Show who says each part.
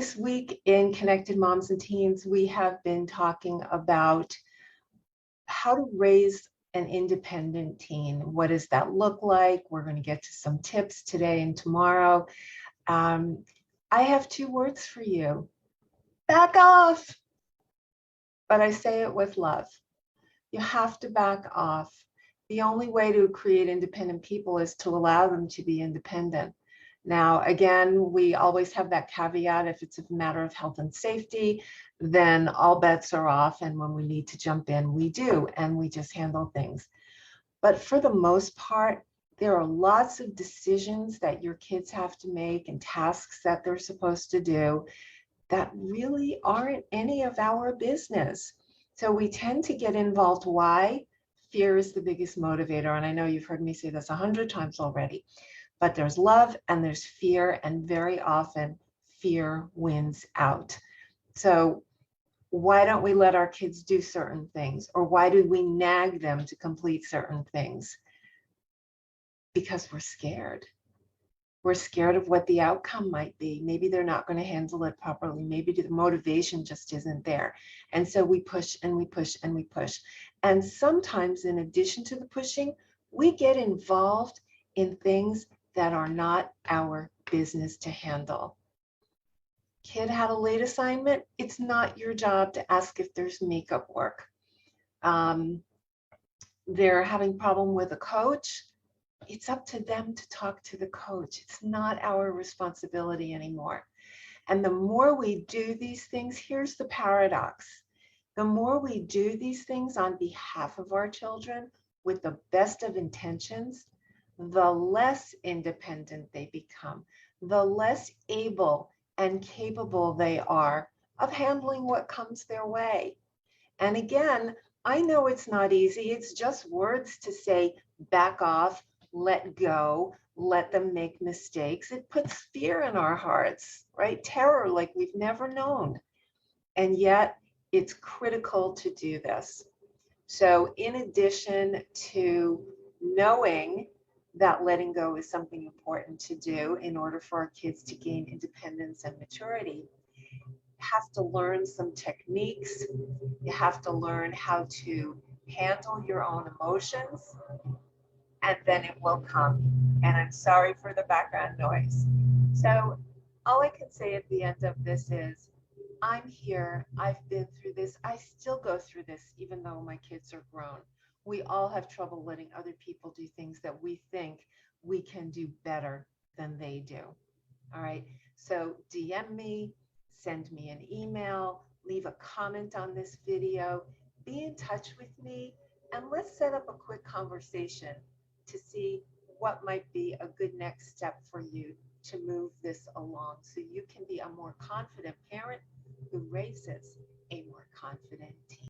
Speaker 1: This week in Connected Moms and Teens, we have been talking about how to raise an independent teen. What does that look like? We're going to get to some tips today and tomorrow. I have two words for you. Back off. But I say it with love. You have to back off. The only way to create independent people is to allow them to be independent. Now, again, we always have that caveat. If it's a matter of health and safety, then all bets are off. And when we need to jump in, we do, and we just handle things. But for the most part, there are lots of decisions that your kids have to make and tasks that they're supposed to do that really aren't any of our business. So we tend to get involved. Why? Fear is the biggest motivator. And I know you've heard me say this 100 times already. But there's love and there's fear, and very often fear wins out. So why don't we let our kids do certain things? Or why do we nag them to complete certain things? Because we're scared. We're scared of what the outcome might be. Maybe they're not going to handle it properly. Maybe the motivation just isn't there. And so we push and we push and we push. And sometimes, in addition to the pushing, we get involved in things that are not our business to handle. Kid had a late assignment. It's not your job to ask if there's makeup work. They're having a problem with a coach. It's up to them to talk to the coach. It's not our responsibility anymore. And the more we do these things, here's the paradox. The more we do these things on behalf of our children with the best of intentions, the less independent they become, the less able and capable they are of handling what comes their way. And again, I know it's not easy. It's just words to say, back off, let go, let them make mistakes. It puts fear in our hearts, right? Terror like we've never known. And yet it's critical to do this. So in addition to knowing that letting go is something important to do in order for our kids to gain independence and maturity, you have to learn some techniques. You have to learn how to handle your own emotions, and then it will come. And I'm sorry for the background noise. So all I can say at the end of this is, I'm here. I've been through this. I still go through this, even though my kids are grown. We all have trouble letting other people do things that we think we can do better than they do. All right. So DM me, send me an email, leave a comment on this video, be in touch with me, and let's set up a quick conversation to see what might be a good next step for you to move this along so you can be a more confident parent who raises a more confident teen.